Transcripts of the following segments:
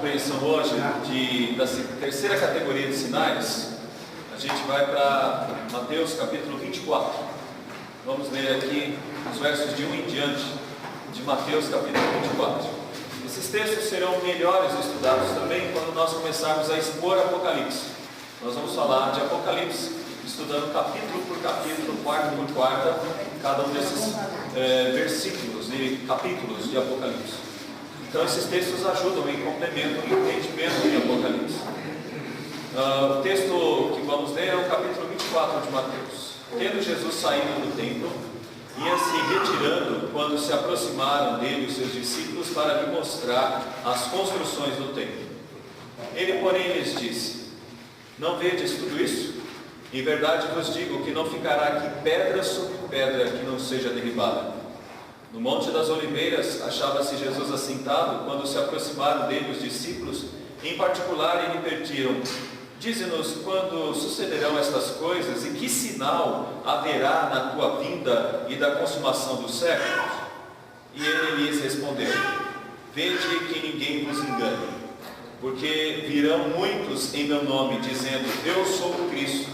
compreensão hoje da terceira categoria de sinais, a gente vai para Mateus capítulo 24. Vamos ler aqui os versos de 1 em diante, de Mateus capítulo 24. Esses textos serão melhores estudados também quando nós começarmos a expor Apocalipse. Nós vamos falar de Apocalipse, estudando capítulo por capítulo, quarta por quarta, cada um desses versículos e capítulos de Apocalipse. Então esses textos ajudam em complemento e entendimento de Apocalipse. O texto que vamos ler é o capítulo 24 de Mateus. Tendo Jesus saído do templo, ia se retirando quando se aproximaram dele os seus discípulos para lhe mostrar as construções do templo. Ele, porém, lhes disse: não vedes tudo isso? Em verdade vos digo que não ficará aqui pedra sobre pedra que não seja derribada. No Monte das Oliveiras achava-se Jesus assentado quando se aproximaram dele os discípulos, em particular e lhe pediram: dize-nos quando sucederão estas coisas e que sinal haverá na tua vinda e da consumação dos séculos? E ele lhes respondeu: vede que ninguém vos engane, porque virão muitos em meu nome, dizendo: eu sou o Cristo,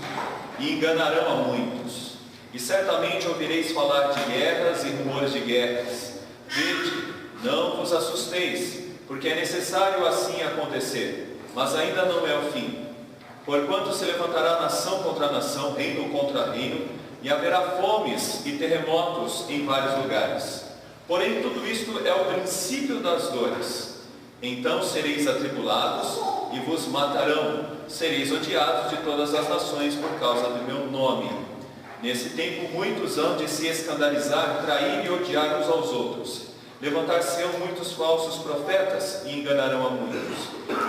e enganarão a muitos. E certamente ouvireis falar de guerras e rumores de guerras. Vede, não vos assusteis, porque é necessário assim acontecer, mas ainda não é o fim. Porquanto se levantará nação contra nação, reino contra reino, e haverá fomes e terremotos em vários lugares. Porém, tudo isto é o princípio das dores. Então sereis atribulados e vos matarão. Sereis odiados de todas as nações por causa do meu nome. Nesse tempo muitos hão de se escandalizar, trair e odiar uns aos outros. Levantar-se-ão muitos falsos profetas e enganarão a muitos.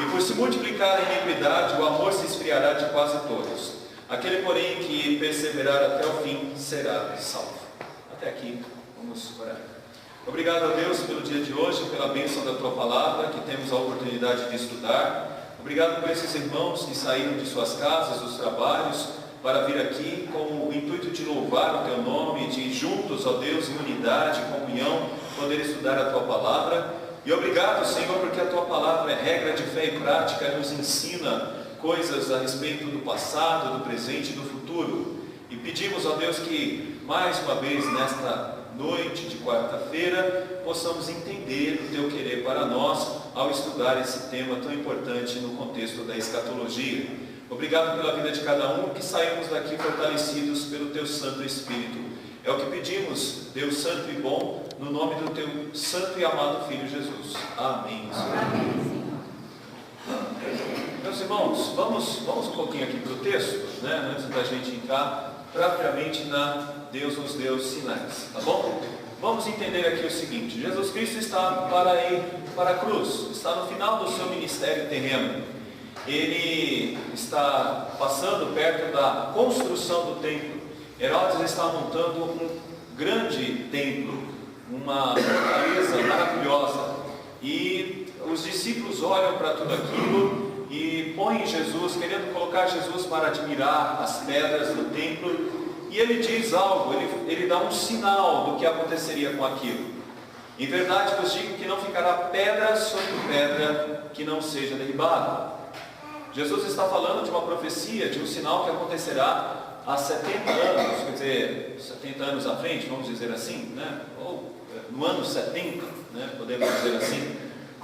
E por se multiplicar a iniquidade, o amor se esfriará de quase todos. Aquele, porém, que perseverar até o fim, será salvo. Até aqui, vamos orar. Obrigado a Deus pelo dia de hoje, pela bênção da Tua Palavra, que temos a oportunidade de estudar. Obrigado por esses irmãos que saíram de suas casas, dos trabalhos, para vir aqui com o intuito de louvar o Teu nome, de juntos, ó Deus, em unidade, comunhão, poder estudar a Tua Palavra. E obrigado, Senhor, porque a Tua Palavra é regra de fé e prática, nos ensina coisas a respeito do passado, do presente e do futuro. E pedimos, ó Deus, que mais uma vez nesta noite de quarta-feira possamos entender o Teu querer para nós ao estudar esse tema tão importante no contexto da escatologia. Obrigado pela vida de cada um, que saímos daqui fortalecidos pelo Teu Santo Espírito. É o que pedimos, Deus Santo e bom, no nome do Teu Santo e amado Filho Jesus. Amém. Amém. Meus irmãos, vamos um pouquinho aqui para o texto, né? Antes da gente entrar propriamente na Deus nos deu sinais, tá bom? Vamos entender aqui o seguinte: Jesus Cristo está para ir para a cruz, está no final do seu ministério terreno. Ele está passando perto da construção do templo. Herodes está montando um grande templo, uma fortaleza maravilhosa. E os discípulos olham para tudo aquilo e põem Jesus, querendo colocar Jesus para admirar as pedras do templo. E ele diz algo, ele dá um sinal do que aconteceria com aquilo. Em verdade vos digo que não ficará pedra sobre pedra que não seja derribada. Jesus está falando de uma profecia, de um sinal que acontecerá há 70 anos, quer dizer, 70 anos à frente, vamos dizer assim, né? Ou no ano 70, né? Podemos dizer assim.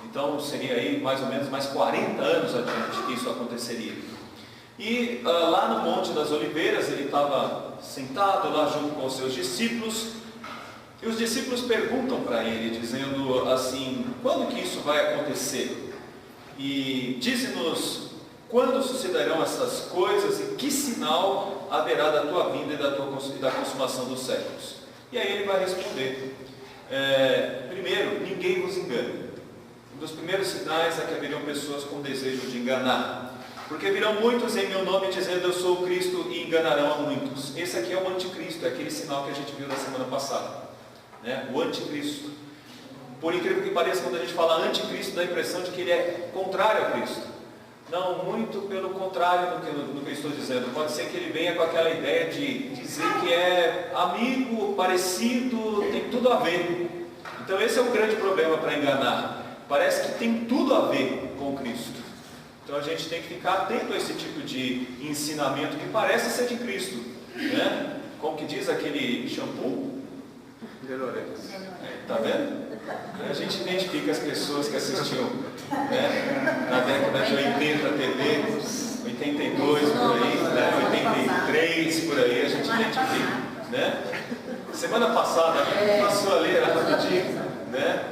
Então seria aí mais ou menos mais 40 anos adiante que isso aconteceria. E lá no Monte das Oliveiras, ele estava sentado lá junto com os seus discípulos, e os discípulos perguntam para ele, dizendo assim: quando que isso vai acontecer? E dize-nos quando sucederão essas coisas e que sinal haverá da tua vinda e da consumação dos séculos? E aí ele vai responder: primeiro, ninguém vos engane. Um dos primeiros sinais é que haveriam pessoas com desejo de enganar. Porque virão muitos em meu nome dizendo: eu sou o Cristo, e enganarão a muitos. Esse aqui é o anticristo, é aquele sinal que a gente viu na semana passada, né? O anticristo. Por incrível que pareça, quando a gente fala anticristo, dá a impressão de que ele é contrário a Cristo. Não, muito pelo contrário do que eu estou dizendo. Pode ser que ele venha com aquela ideia de dizer que é amigo, parecido, tem tudo a ver. Então esse é o grande problema para enganar. parece que tem tudo a ver com Cristo. Então a gente tem que ficar atento a esse tipo de ensinamento que parece ser de Cristo, né? Como que diz aquele shampoo? Tá vendo? A gente identifica as pessoas que assistiam, né, na década de 80 TV, 82 por aí, né, 83 por aí, a gente identifica, né? Semana passada, passou a ler rapidinho, né?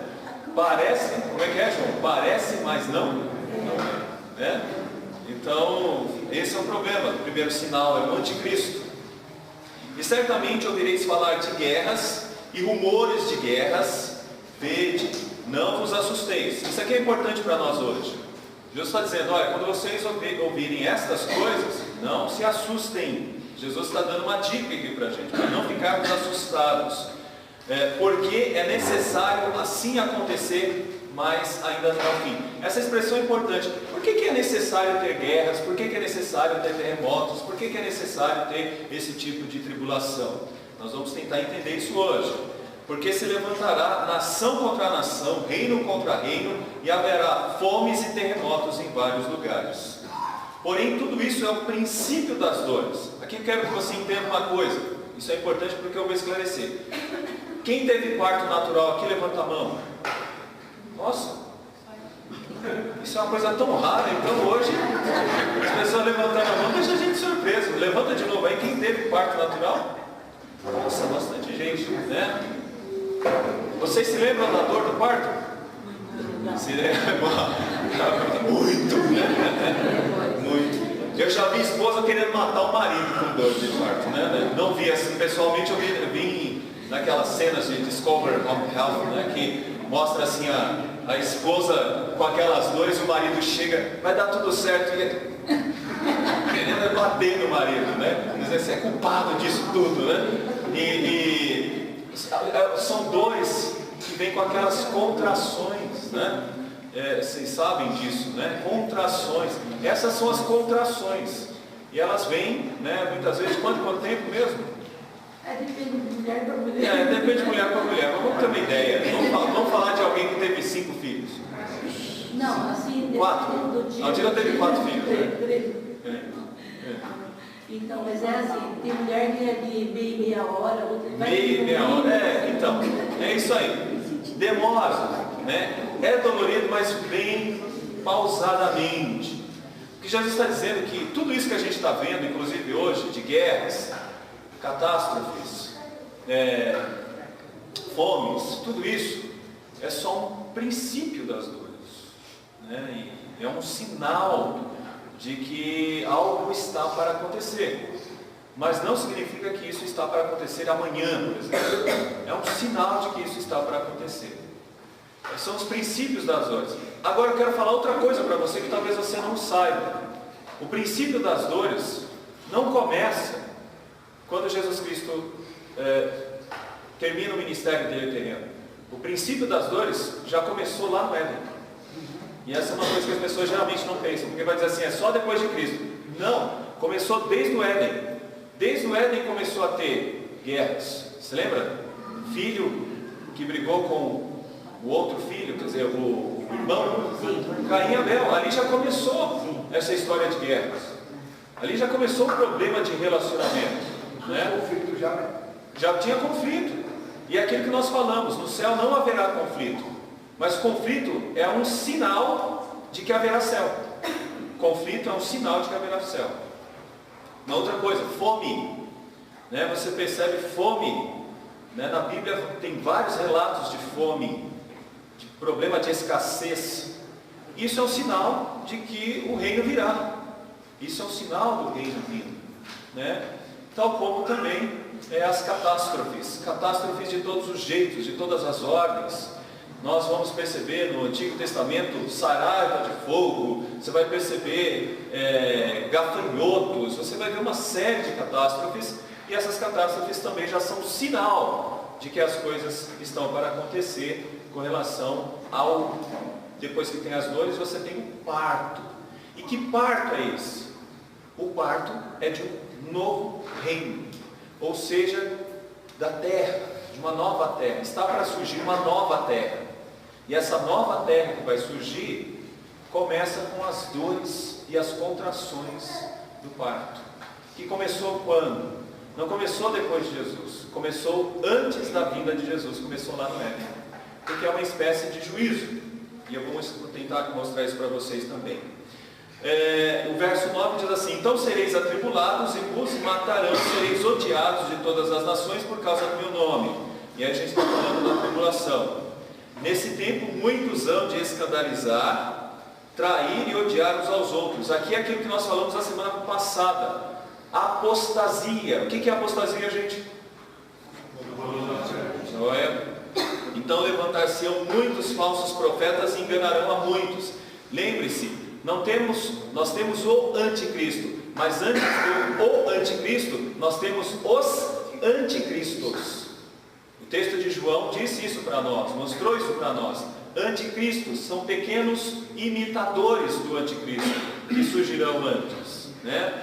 Parece, como é, João? Parece, mas não é, né? Então, esse é o problema. O primeiro sinal é o anticristo. E certamente ouvireis falar de guerras e rumores de guerras. Vede, não vos assusteis. Isso aqui é importante para nós hoje. Jesus está dizendo, olha, quando vocês ouvirem estas coisas, não se assustem. Jesus está dando uma dica aqui para a gente, para não ficarmos assustados. Porque é necessário assim acontecer, mas ainda não é o fim. Essa expressão é importante. Por que é necessário ter guerras? Por que é necessário ter terremotos? Por que é necessário ter esse tipo de tribulação? Nós vamos tentar entender isso hoje. Porque se levantará nação contra nação, reino contra reino, e haverá fomes e terremotos em vários lugares. Porém, tudo isso é o princípio das dores. Aqui eu quero que você entenda uma coisa. Isso é importante porque eu vou esclarecer. Quem teve parto natural aqui, levanta a mão. Nossa, isso é uma coisa tão rara. Então hoje, as pessoas levantando a mão, deixa a gente surpreso. Levanta de novo aí, quem teve parto natural? Nossa, bastante gente, né? Vocês se lembram da dor do parto? Se lembram? Muito, né? Muito. Eu já vi esposa querendo matar o marido com dor de parto, né? Não vi assim pessoalmente, eu vi naquelas cenas de Discovery of Health, né? Que mostra assim a esposa com aquelas dores, o marido chega, vai dar tudo certo, e querendo bater no marido, né? Dizer assim, é culpado disso tudo, né? São dores que vêm com aquelas contrações, né? Vocês sabem disso, né? Contrações. Essas são as contrações. E elas vêm, né? Muitas vezes, quanto tempo mesmo? Depende de mulher para mulher. Depende de mulher para mulher. Mas vamos ter uma ideia. Vamos falar de alguém que teve 5 filhos. Não, assim... 4. A Dila teve 4 filhos, né? 3. Então, mas é assim, tem mulher que é de meia hora, outra vai... Meia hora, então, é isso aí. Demora, né? É dolorido, mas bem pausadamente. Porque Jesus está dizendo que tudo isso que a gente está vendo, inclusive hoje, de guerras, catástrofes, fomes, tudo isso é só um princípio das dores, né? E é um sinal de que algo está para acontecer, mas não significa que isso está para acontecer amanhã, por exemplo. É um sinal de que isso está para acontecer. São os princípios das dores. Agora eu quero falar outra coisa para você que talvez você não saiba. O princípio das dores não começa quando Jesus Cristo termina o ministério dele terreno. O princípio das dores já começou lá no Éden. E essa é uma coisa que as pessoas geralmente não pensam, porque vai dizer assim, é só depois de Cristo. Não, começou desde o Éden. Desde o Éden começou a ter guerras. Você lembra? Filho que brigou com o outro filho, quer dizer, o irmão, Caim e Abel. Ali já começou essa história de guerras. Ali já começou o problema de relacionamento, né? Conflito já tinha conflito. E é aquilo que nós falamos, no céu não haverá conflito. Mas conflito é um sinal de que haverá céu. Conflito é um sinal de que haverá céu. Uma outra coisa, fome, né? Você percebe fome, né? Na Bíblia tem vários relatos de fome, de problema de escassez. Isso é um sinal de que o reino virá. Isso é um sinal do reino vindo, né? Tal como também as catástrofes de todos os jeitos, de todas as ordens. Nós vamos perceber no Antigo Testamento saraiva de fogo, você vai perceber gafanhotos, você vai ver uma série de catástrofes, e essas catástrofes também já são sinal de que as coisas estão para acontecer com relação ao... Depois que tem as dores, você tem o parto. E que parto é esse? O parto é de um novo reino, ou seja, da terra, de uma nova terra. Está para surgir uma nova terra. E essa nova terra que vai surgir começa com as dores e as contrações do parto. Que começou quando? Não começou depois de Jesus, começou antes da vinda de Jesus, começou lá no Éden, porque é uma espécie de juízo, e eu vou tentar mostrar isso para vocês também. O verso 9 diz assim: então sereis atribulados e vos matarão, sereis odiados de todas as nações por causa do meu nome. E aí a gente está falando da tribulação. Nesse tempo muitos hão de escandalizar, trair e odiar uns aos outros. Aqui é aquilo que nós falamos na semana passada, apostasia. O que é apostasia, gente? Então levantar-se-ão muitos falsos profetas e enganarão a muitos. Lembre-se, nós temos o anticristo, mas antes do anticristo, nós temos os anticristos. O texto de João disse isso para nós, mostrou isso para nós. Anticristos são pequenos imitadores do anticristo, que surgirão antes, né?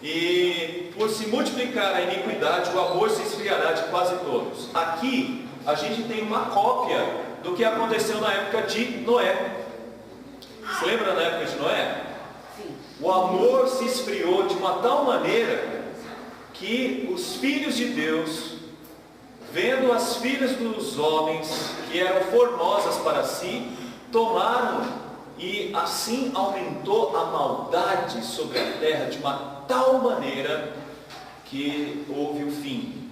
E por se multiplicar a iniquidade, o amor se esfriará de quase todos. Aqui a gente tem uma cópia do que aconteceu na época de Noé. Você lembra na época de Noé? O amor se esfriou de uma tal maneira que os filhos de Deus, vendo as filhas dos homens que eram formosas para si, tomaram, e assim aumentou a maldade sobre a terra de uma tal maneira que houve o fim,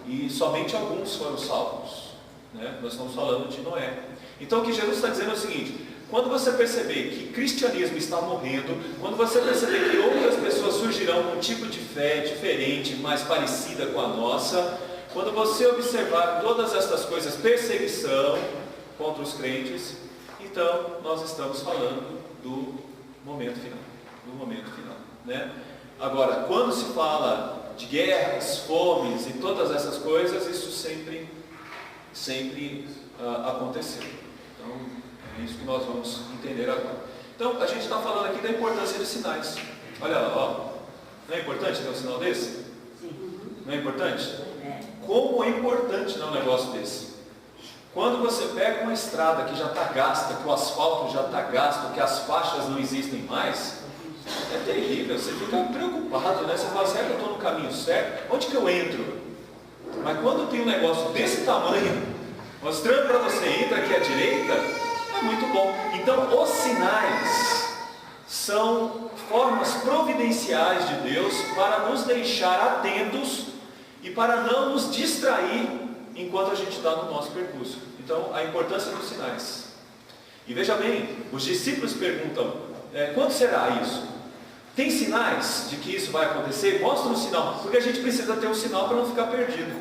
e somente alguns foram salvos, né? Nós estamos falando de Noé. Então o que Jesus está dizendo é o seguinte: quando você perceber que o cristianismo está morrendo, quando você perceber que outras pessoas surgirão com um tipo de fé diferente, mais parecida com a nossa, quando você observar todas estas coisas, perseguição contra os crentes, então nós estamos falando do momento final, né? Agora, quando se fala de guerras, fomes e todas essas coisas, isso sempre aconteceu. Então, é isso que nós vamos entender agora. Então, a gente está falando aqui da importância dos sinais. Olha lá, ó. Não é importante ter um sinal desse? Não é importante? Como é importante ter um negócio desse? Quando você pega uma estrada que já está gasta, que o asfalto já está gasto, que as faixas não existem mais, é terrível, você fica preocupado, né? Você fala, será que eu estou no caminho certo? Onde que eu entro? Mas quando tem um negócio desse tamanho, mostrando para você, entra aqui à direita, é muito bom. Então, os sinais são formas providenciais de Deus para nos deixar atentos e para não nos distrair enquanto a gente está no nosso percurso. Então, a importância dos sinais. E veja bem, os discípulos perguntam, quando será isso? Tem sinais de que isso vai acontecer? Mostra um sinal, porque a gente precisa ter um sinal para não ficar perdido.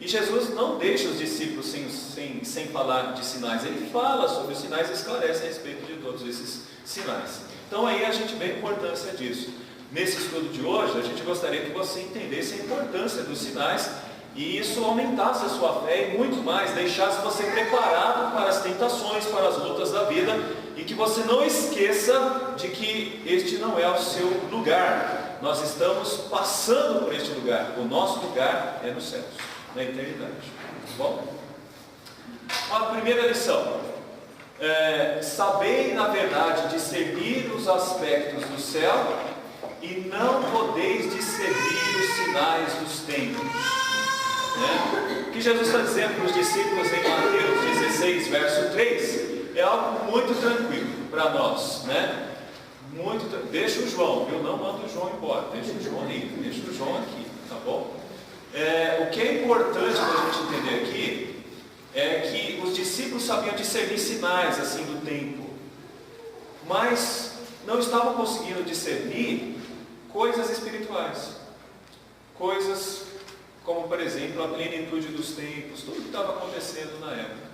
E Jesus não deixa os discípulos sem falar de sinais. Ele fala sobre os sinais e esclarece a respeito de todos esses sinais. Então aí a gente vê a importância disso. Nesse estudo de hoje, a gente gostaria que você entendesse a importância dos sinais e isso aumentasse a sua fé e muito mais, deixasse você preparado para as tentações, para as lutas da vida, e que você não esqueça de que este não é o seu lugar. Nós estamos passando por este lugar. O nosso lugar é nos céus, na eternidade. Bom? A primeira lição. Sabei na verdade discernir os aspectos do céu e não podeis discernir os sinais dos tempos. O que Jesus está dizendo para os discípulos em Mateus 16, verso 3, é algo muito tranquilo para nós, né? Deixa o João, eu não mando o João embora, deixa o João aí, deixa o João aqui, tá bom? O que é importante para a gente entender aqui é que os discípulos sabiam discernir sinais assim do tempo, mas não estavam conseguindo discernir coisas espirituais, coisas como, por exemplo, a plenitude dos tempos, tudo que estava acontecendo na época.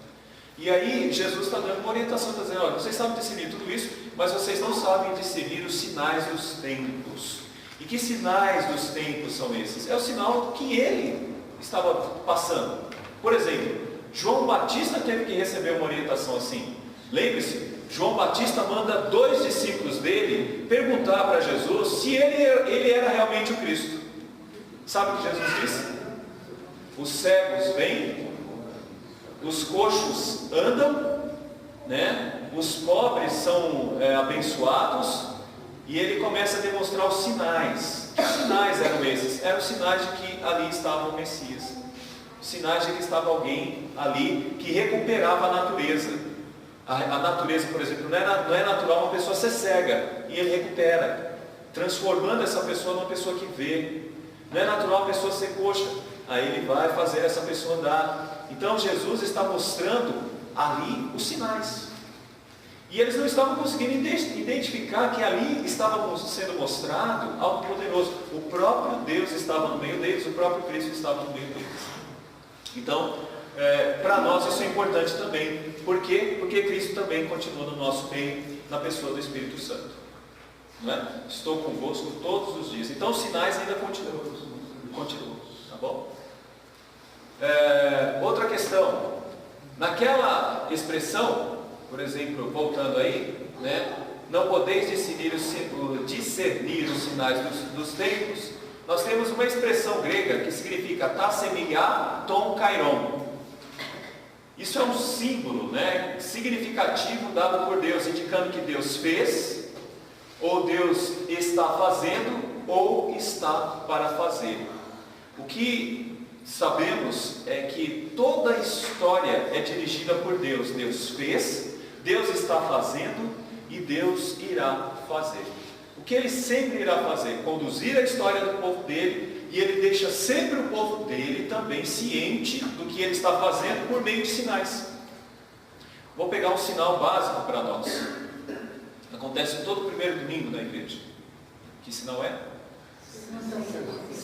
E aí Jesus está dando uma orientação, está dizendo, olha, vocês sabem discernir tudo isso, mas vocês não sabem discernir os sinais dos tempos. E que sinais dos tempos são esses? É o sinal que ele estava passando. Por exemplo, João Batista teve que receber uma orientação assim. Lembre-se, João Batista manda 2 discípulos dele perguntar para Jesus se ele era realmente o Cristo. Sabe o que Jesus disse? Os cegos vêm, os coxos andam né? Os pobres são abençoados, e ele começa a demonstrar os sinais. Que sinais eram esses? Eram os sinais de que ali estava o Messias, sinais de que estava alguém ali que recuperava a natureza. A natureza, por exemplo, não é natural uma pessoa ser cega, e ele recupera, transformando essa pessoa numa pessoa que vê. Não é natural uma pessoa ser coxa, aí ele vai fazer essa pessoa andar. Então Jesus está mostrando ali os sinais, e eles não estavam conseguindo identificar que ali estava sendo mostrado algo poderoso. O próprio Deus estava no meio deles, o próprio Cristo estava no meio deles. Então, para nós isso é importante também. Por quê? Porque Cristo também continua no nosso meio, na pessoa do Espírito Santo. Não é? Estou convosco todos os dias. Então os sinais ainda continuam, tá bom? Outra questão, naquela expressão, por exemplo, voltando aí, né? Não podeis discernir os sinais dos tempos. Nós temos uma expressão grega que significa ta semia ton kairon. Isso é um símbolo, né, significativo dado por Deus, indicando que Deus fez, ou Deus está fazendo, ou está para fazer. O que sabemos é que toda a história é dirigida por Deus. Deus fez, Deus está fazendo e Deus irá fazer. O que Ele sempre irá fazer? Conduzir a história do povo dele, e Ele deixa sempre o povo dele também ciente do que Ele está fazendo por meio de sinais. Vou pegar um sinal básico para nós. Acontece todo primeiro domingo na igreja. Que sinal é?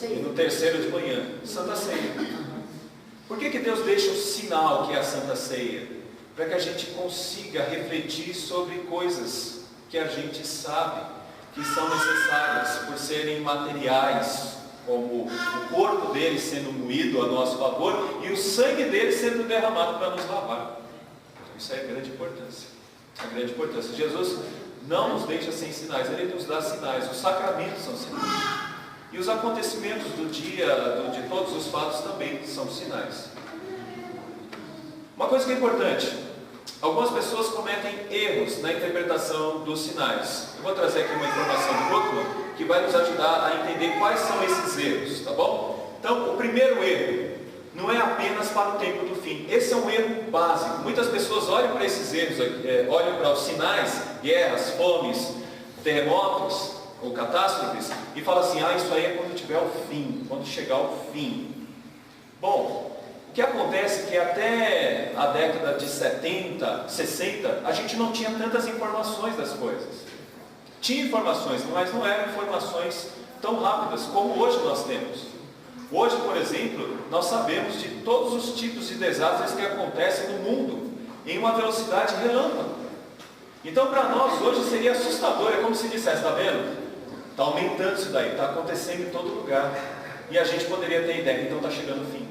E no terceiro de manhã, Santa Ceia. Por que Deus deixa o sinal que é a Santa Ceia? Para que a gente consiga refletir sobre coisas que a gente sabe que são necessárias por serem materiais, como o corpo dele sendo moído a nosso favor e o sangue dele sendo derramado para nos lavar. Isso é grande importância. É grande importância. Jesus não nos deixa sem sinais, Ele nos dá sinais. Os sacramentos são sinais. E os acontecimentos do dia, de todos os fatos também são sinais. Uma coisa que é importante: algumas pessoas cometem erros na interpretação dos sinais. Eu vou trazer aqui uma informação do Bruckmann que vai nos ajudar a entender quais são esses erros, tá bom? Então, o primeiro erro não é apenas para o tempo do fim. Esse é um erro básico. Muitas pessoas olham para esses erros, olham para os sinais, guerras, fomes, terremotos ou catástrofes, e falam assim: isso aí é quando tiver o fim, quando chegar o fim. Bom, o que acontece é que até a década de 70, 60, a gente não tinha tantas informações das coisas. Tinha informações, mas não eram informações tão rápidas como hoje nós temos. Hoje, por exemplo, nós sabemos de todos os tipos de desastres que acontecem no mundo em uma velocidade relâmpago. Então, para nós hoje seria assustador. É como se dissesse: está vendo? Está aumentando isso daí, está acontecendo em todo lugar. E a gente poderia ter ideia, então está chegando o fim.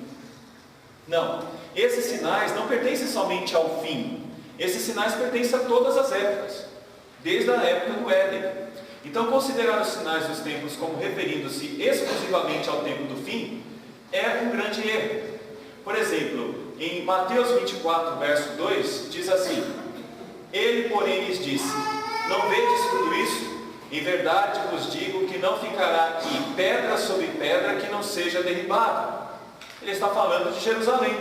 Não, esses sinais não pertencem somente ao fim. Esses sinais pertencem a todas as épocas, desde a época do Éden. Então, considerar os sinais dos tempos como referindo-se exclusivamente ao tempo do fim é um grande erro. Por exemplo, em Mateus 24, verso 2, diz assim: Ele, porém, lhes disse: Não vedes tudo isso? Em verdade vos digo que não ficará aqui pedra sobre pedra que não seja derribada. Ele está falando de Jerusalém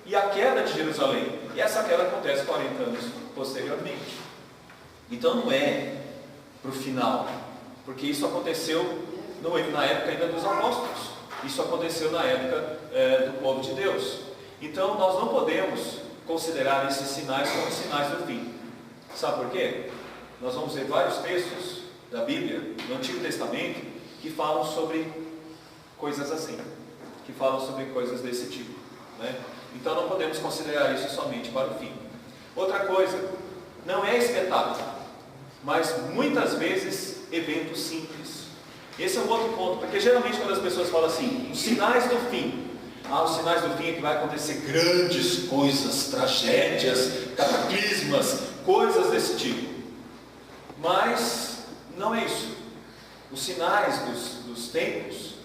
e a queda de Jerusalém. E essa queda acontece 40 anos posteriormente. Então não é para o final, porque isso aconteceu na época ainda dos apóstolos. Isso aconteceu na época do povo de Deus. Então nós não podemos considerar esses sinais como sinais do fim. Sabe por quê? Nós vamos ver vários textos da Bíblia, no Antigo Testamento, que falam sobre coisas assim, que falam sobre coisas desse tipo, né? Então não podemos considerar isso somente para o fim. Outra coisa, não é espetáculo, mas muitas vezes eventos simples. Esse é um outro ponto, porque geralmente quando as pessoas falam assim, os sinais do fim, os sinais do fim é que vai acontecer grandes coisas, tragédias, cataclismas, coisas desse tipo. Mas não é isso. Os sinais dos tempos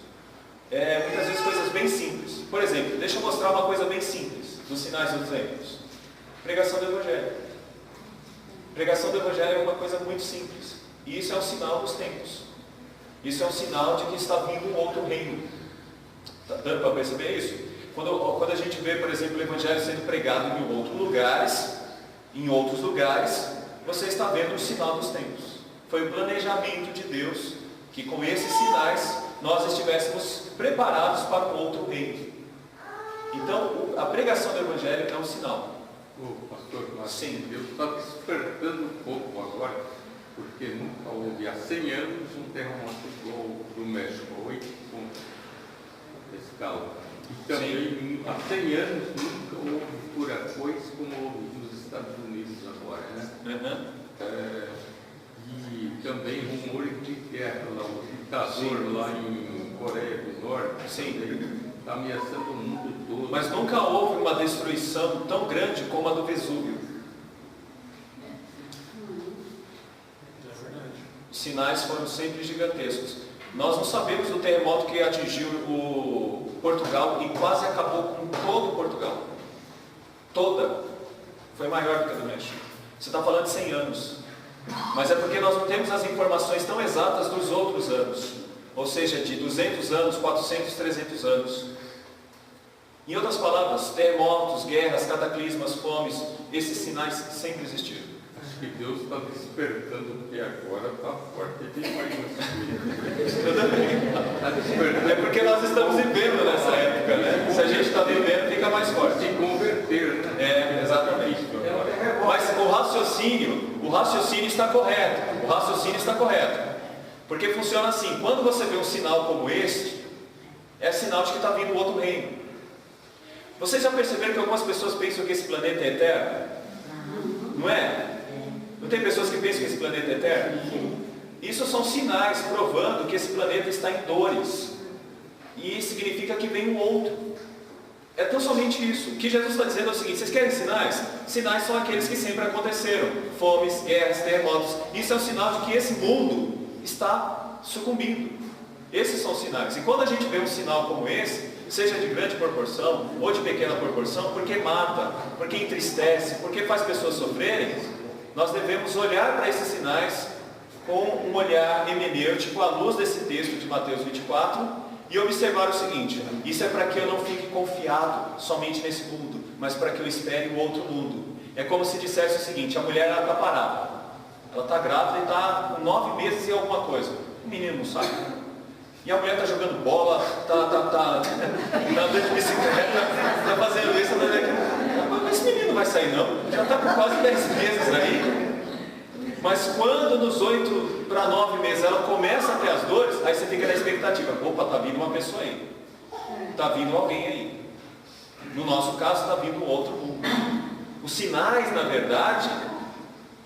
muitas vezes coisas bem simples. Por exemplo, deixa eu mostrar uma coisa bem simples dos sinais dos tempos. Pregação do Evangelho. Pregação do Evangelho é uma coisa muito simples. E isso é um sinal dos tempos. Isso é um sinal de que está vindo um outro reino. Está dando para perceber isso? Quando a gente vê, por exemplo, o Evangelho sendo pregado em outros lugares, você está vendo o sinal dos tempos. Foi o planejamento de Deus que com esses sinais nós estivéssemos preparados para um outro reino. Então, a pregação do Evangelho é um sinal. Pastor, sim, Deus está despertando um pouco agora, porque nunca houve há 100 anos um terremoto igual do México, 8 pontos de escala. E também há 100 anos nunca houve furacões como houve nos Estados Unidos agora, né? E também rumor de guerra lá, o ditador lá em Coreia do Norte. Sim. Está ameaçando o mundo todo. Mas nunca houve uma destruição tão grande como a do Vesúvio. Os sinais foram sempre gigantescos. Nós não sabemos do terremoto que atingiu o Portugal e quase acabou com todo Portugal. Toda. Foi maior do que a do México. Você está falando de 100 anos. Mas é porque nós não temos as informações tão exatas dos outros anos. Ou seja, de 200 anos, 400, 300 anos. Em outras palavras, terremotos, guerras, cataclismas, fomes, esses sinais sempre existiram. Acho que Deus está despertando, porque agora está forte demais. Eu também. Está despertando. É porque nós estamos vivendo nessa época, né? Se a gente está vivendo, fica mais forte. Se converter, né? É, exatamente. Mas o raciocínio está correto. O raciocínio está correto. Porque funciona assim, quando você vê um sinal como este, é sinal de que está vindo outro reino. Vocês já perceberam que algumas pessoas pensam que esse planeta é eterno? Não é? Não tem pessoas que pensam que esse planeta é eterno? Isso são sinais provando que esse planeta está em dores. E significa que vem um outro. É tão somente isso. O que Jesus está dizendo é o seguinte: vocês querem sinais? Sinais são aqueles que sempre aconteceram. Fomes, guerras, terremotos. Isso é um sinal de que esse mundo está sucumbindo. Esses são os sinais. E quando a gente vê um sinal como esse, seja de grande proporção ou de pequena proporção, porque mata, porque entristece, porque faz pessoas sofrerem, nós devemos olhar para esses sinais com um olhar hermenêutico à luz desse texto de Mateus 24 e observar o seguinte: isso é para que eu não fique confiado somente nesse mundo, mas para que eu espere o outro mundo. É como se dissesse o seguinte: a mulher está parada, ela está grávida e está com 9 meses e alguma coisa, o menino não sai. E a mulher está jogando bola, está andando de bicicleta, está fazendo isso, mas esse menino não vai sair não, já está com quase 10 meses aí. Mas quando nos 8 para 9 meses ela começa a ter as dores, aí você fica na expectativa: opa, está vindo uma pessoa aí, está vindo alguém aí. No nosso caso, está vindo um outro mundo. Os sinais, na verdade,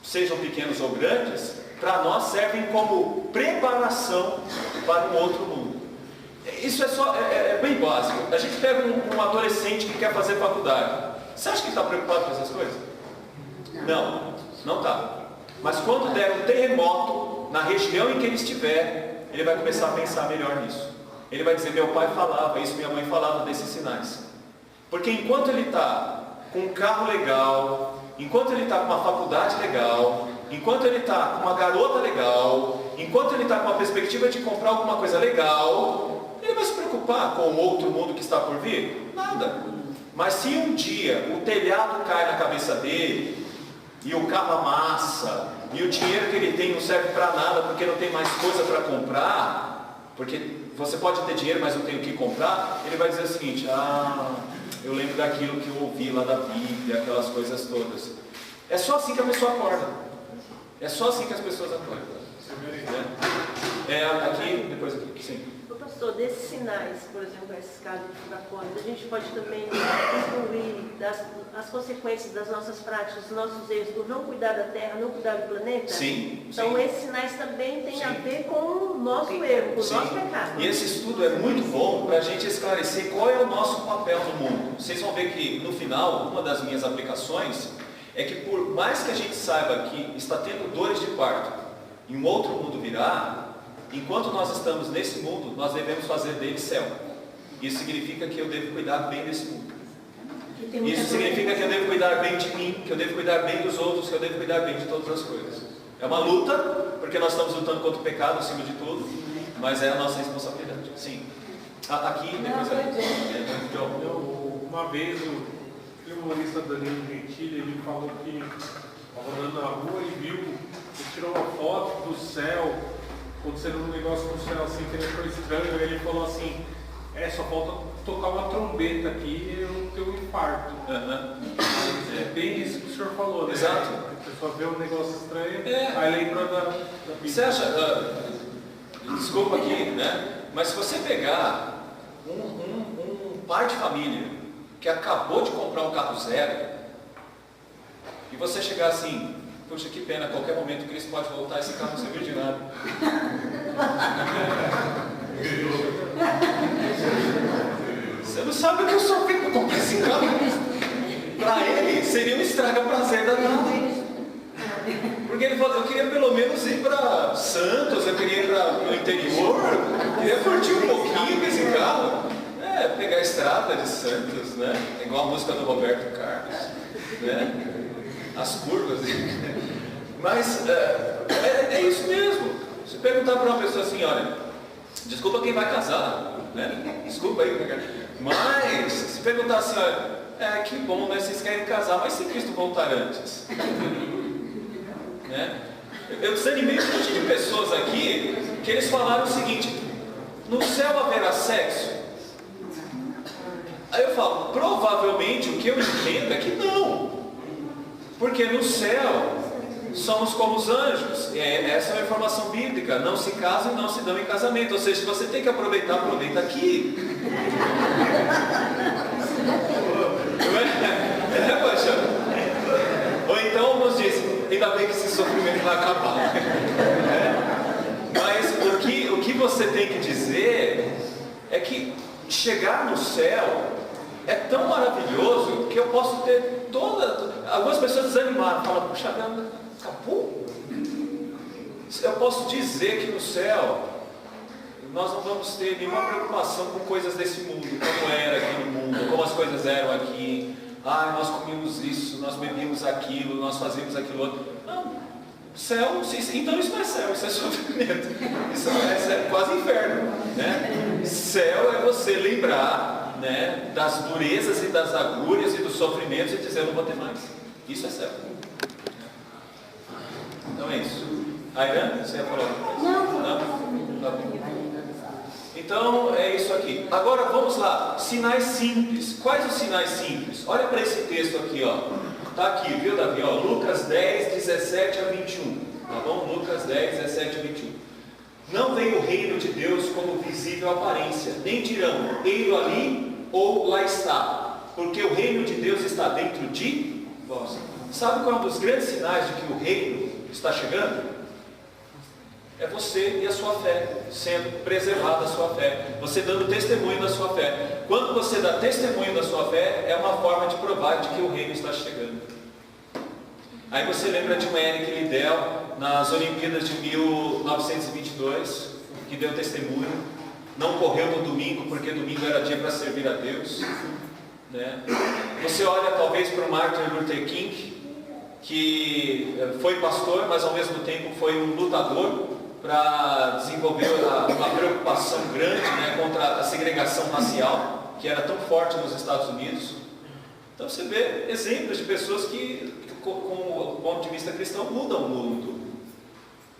sejam pequenos ou grandes, para nós servem como preparação para um outro mundo. Isso é bem básico. A gente pega um adolescente que quer fazer faculdade. Você acha que ele está preocupado com essas coisas? Não está. Mas quando der um terremoto na região em que ele estiver, ele vai começar a pensar melhor nisso. Ele vai dizer: meu pai falava isso, minha mãe falava desses sinais. Porque enquanto ele está com um carro legal, enquanto ele está com uma faculdade legal, enquanto ele está com uma garota legal, enquanto ele está com uma perspectiva de comprar alguma coisa legal, ele vai se preocupar com o outro mundo que está por vir? Nada. Mas se um dia o telhado cai na cabeça dele, e o carro amassa, e o dinheiro que ele tem não serve para nada porque não tem mais coisa para comprar, porque você pode ter dinheiro, mas não tem o que comprar, ele vai dizer o seguinte: eu lembro daquilo que eu ouvi lá da Bíblia, aquelas coisas todas. É só assim que a pessoa acorda. É só assim que as pessoas acordam. Aqui, depois aqui, sim. Pastor, desses sinais, por exemplo, esses casos de furacões, a gente pode também excluir as consequências das nossas práticas, dos nossos erros, por não cuidar da terra, não cuidar do planeta? Sim. Então, esses sinais também têm a ver com o nosso erro, com o nosso pecado. E esse estudo é muito bom para a gente esclarecer qual é o nosso papel no mundo. Vocês vão ver que, no final, uma das minhas aplicações é que, por mais que a gente saiba que está tendo dores de parto e um outro mundo virá, enquanto nós estamos nesse mundo, nós devemos fazer dele céu. Isso significa que eu devo cuidar bem desse mundo. tem muita Isso significa que eu devo cuidar bem de mim, que eu devo cuidar bem dos outros, que eu devo cuidar bem de todas as coisas. É uma luta, porque nós estamos lutando contra o pecado acima de tudo, mas é a nossa responsabilidade. Sim. Aqui, depois Uma vez o humorista Danilo Gentili, ele falou que estava andando na rua e viu, ele tirou uma foto do céu, acontecendo um negócio no céu assim, que ele achou estranho, e ele falou assim, só falta tocar uma trombeta aqui e eu não tenho um infarto. É bem isso que o senhor falou, né? Exato. A pessoa vê um negócio estranho, aí lembra da vida. Você acha, desculpa aqui, né? Mas se você pegar um pai de família que acabou de comprar um carro zero e você chegar assim, puxa, que pena, a qualquer momento o Cristo pode voltar, esse carro não serviu de nada. Você não sabe o que eu sofri para comprar esse carro. Para ele seria um estraga prazer danado. Porque ele falou, eu queria pelo menos ir para Santos, eu queria ir para o interior, queria curtir um pouquinho com esse carro. Pegar a estrada de Santos, né? É igual a música do Roberto Carlos, né? As curvas. Mas é isso mesmo. Se perguntar para uma pessoa assim, olha, desculpa quem vai casar, né? Desculpa aí, mas se perguntar assim, olha, que bom, né? Vocês querem casar, mas se Cristo voltar antes, né? Eu desanimei um monte de pessoas aqui que eles falaram o seguinte: no céu haverá sexo? Aí eu falo, provavelmente o que eu entendo é que não, porque no céu somos como os anjos. Essa é uma informação bíblica, não se casam e não se dão em casamento, ou seja, se você tem que aproveitar, aproveita aqui. Poxa. Ou então nos diz, ainda bem que esse sofrimento vai acabar. Mas o que você tem que dizer é que chegar no céu é tão maravilhoso que eu posso ter algumas pessoas desanimaram, falam, puxa, acabou? Eu posso dizer que no céu nós não vamos ter nenhuma preocupação com coisas desse mundo, como era aqui no mundo, como as coisas eram aqui. Nós comíamos isso, nós bebíamos aquilo, nós fazíamos aquilo outro. Não, céu, então isso não é céu, isso é sofrimento. Isso é quase inferno, né? Céu é você lembrar, né, das durezas e das agúrias e dos sofrimentos e dizer, eu não vou ter mais. Isso é céu. Então é isso. Airan, você ia falar? Não? Tá bom. Então é isso aqui. Agora vamos lá, sinais simples. Quais os sinais simples? Olha para esse texto aqui, ó. Está aqui, viu, Davi? Ó, Lucas 10, 17 a 21. Tá bom? Lucas 10, 17 a 21. Não vem o reino de Deus como visível aparência, nem dirão, ei-lo ali ou lá está, porque o reino de Deus está dentro de vós. Sabe qual é um dos grandes sinais de que o reino está chegando? É você e a sua fé, sendo preservada a sua fé, você dando testemunho da sua fé. Quando você dá testemunho da sua fé, é uma forma de provar de que o reino está chegando. Aí você lembra de uma Eric Liddell nas Olimpíadas de 1922, que deu testemunho, não correu no domingo, porque domingo era dia para servir a Deus, né? Você olha talvez para o Martin Luther King, que foi pastor, mas ao mesmo tempo foi um lutador para desenvolver uma preocupação grande, né, contra a segregação racial, que era tão forte nos Estados Unidos. Então você vê exemplos de pessoas que, com o ponto de vista cristão, mudam o mundo.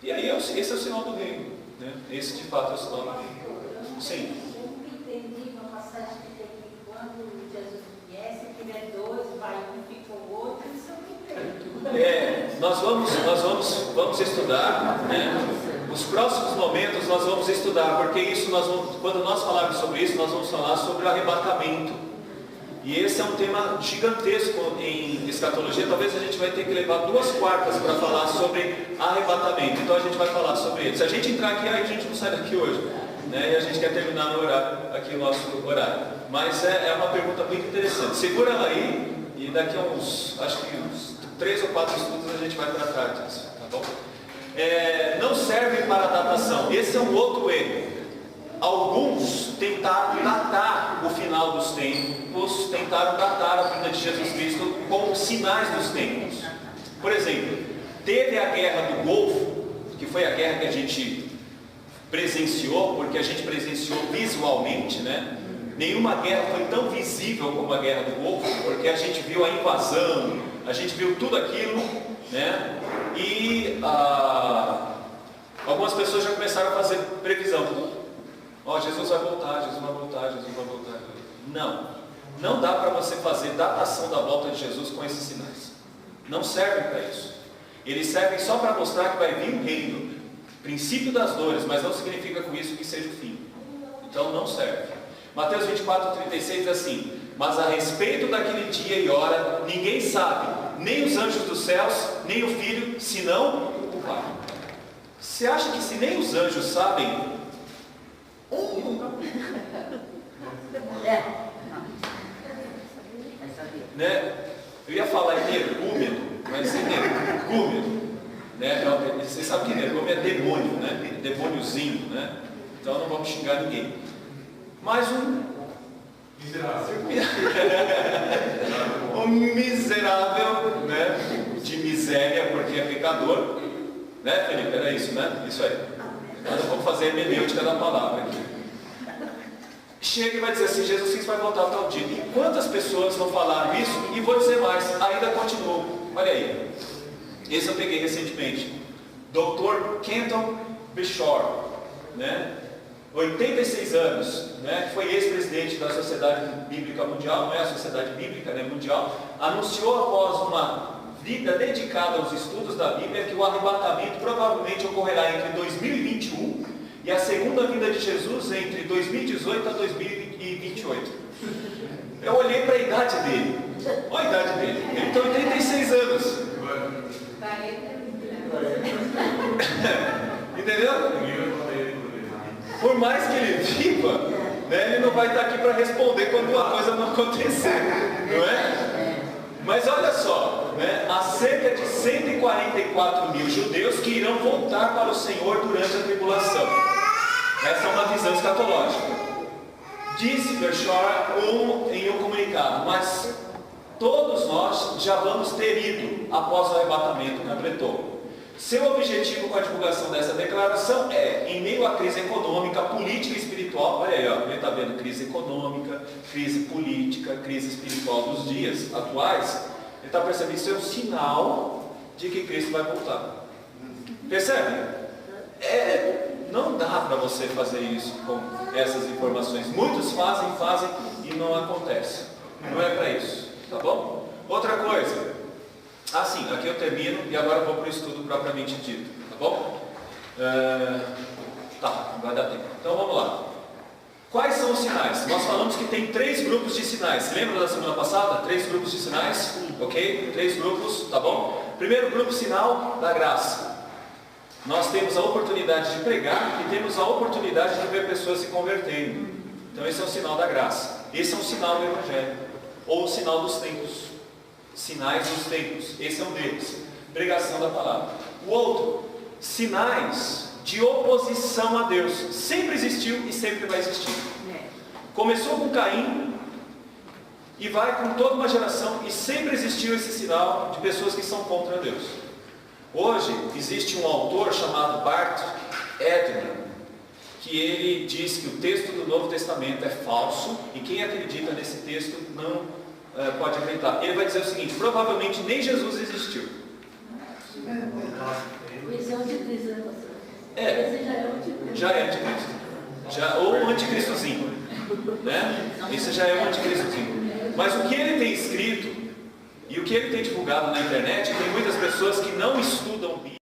E aí esse é o sinal do reino, né? Esse de fato é o sinal do reino. Sim. Eu sempre entendi uma passagem que tem que quando Jesus vier, se tiver dois, vai um, fica o outro, isso eu não entendo. Nós vamos estudar, né? Os próximos momentos nós vamos estudar, porque isso quando nós falarmos sobre isso, nós vamos falar sobre o arrebatamento. E esse é um tema gigantesco em escatologia. Talvez a gente vai ter que levar 2 quartas para falar sobre arrebatamento. Então a gente vai falar sobre ele. Se a gente entrar aqui, a gente não sai daqui hoje, né? E a gente quer terminar no horário, aqui o nosso horário. Mas é uma pergunta muito interessante. Segura ela aí e daqui a uns 3 ou 4 estudos a gente vai tratar disso, tá bom? Não serve para datação. Esse é um outro erro. alguns tentaram datar o final dos tempos, tentaram datar a vinda de Jesus Cristo com os sinais dos tempos. Por exemplo, teve a Guerra do Golfo, que foi a guerra que a gente presenciou, porque a gente presenciou visualmente, né? Nenhuma guerra foi tão visível como a Guerra do Golfo, porque a gente viu a invasão, a gente viu tudo aquilo, né? E algumas pessoas já começaram a fazer previsão. Ó, Jesus vai voltar, Jesus vai voltar, Jesus vai voltar. Não dá para você fazer datação da volta de Jesus com esses sinais. Não servem para isso. Eles servem só para mostrar que vai vir um reino, princípio das dores, mas não significa com isso que seja o fim. Então não serve. Mateus 24:36 diz assim: mas a respeito daquele dia e hora, ninguém sabe, nem os anjos dos céus, nem o Filho, senão o Pai. Você acha que se nem os anjos sabem, né? Eu ia falar energúmeno, mas energúmeno, né? Você sabe que energúmeno é demônio, né? Demôniozinho, né? Então não vamos xingar ninguém. Mas um miserável, né? De miséria, porque é pecador, né, Felipe? Era isso, né? Isso aí. Nós vamos fazer a hermenêutica da palavra aqui. Chega e vai dizer assim: Jesus Cristo vai voltar tal dia. E quantas pessoas não falaram isso? E vou dizer mais, ainda continuam. Olha aí, esse eu peguei recentemente, Dr. Kenton Bishop, né? 86 anos, né? Foi ex-presidente da Sociedade Bíblica Mundial, não é a Sociedade Bíblica, né, Mundial, anunciou após uma vida dedicada aos estudos da Bíblia que o arrebatamento provavelmente ocorrerá entre 2021 e a segunda vinda de Jesus entre 2018 a 2028. Eu olhei para a idade dele. Olha a idade dele. Ele tem 86 anos. Entendeu? Por mais que ele viva, né, ele não vai estar aqui para responder quando uma coisa não acontecer. Não é? Mas olha só, né, há cerca de 144 mil judeus que irão voltar para o Senhor durante a tribulação. Essa é uma visão escatológica. Disse Bershora em um comunicado: mas todos nós já vamos ter ido após o arrebatamento, completou. Seu objetivo com a divulgação dessa declaração é, em meio à crise econômica, política e espiritual, olha aí, ó, ele está vendo crise econômica, crise política, crise espiritual dos dias atuais, ele está percebendo que isso é um sinal de que Cristo vai voltar. Percebe? Não dá para você fazer isso com essas informações. Muitos fazem e não acontece. Não é para isso, tá bom? Outra coisa, assim, aqui eu termino e agora vou para o estudo propriamente dito, tá bom? Tá, vai dar tempo. Então vamos lá. Quais são os sinais? Nós falamos que tem 3 grupos de sinais. Lembra da semana passada? 3 grupos de sinais, ok? 3 grupos, tá bom? Primeiro grupo, sinal da graça. Nós temos a oportunidade de pregar e temos a oportunidade de ver pessoas se convertendo. Então esse é o sinal da graça. Esse é um sinal do Evangelho, ou o sinal dos tempos. Sinais dos tempos, esse é um deles. Pregação da palavra. O outro, sinais de oposição a Deus. Sempre existiu e sempre vai existir. Começou com Caim e vai com toda uma geração, e sempre existiu esse sinal de pessoas que são contra Deus. Hoje existe um autor chamado Bart Ehrman, que ele diz que o texto do Novo Testamento é falso e quem acredita nesse texto não pode acreditar. Ele vai dizer o seguinte: provavelmente nem Jesus existiu. Esse é o anticristo, né, pastor? Esse já é o anticristo. Já é anticristo. Ou um anticristozinho, né? Esse já é um anticristozinho. Mas o que ele tem escrito e o que ele tem divulgado na internet, tem muitas pessoas que não estudam Bíblia.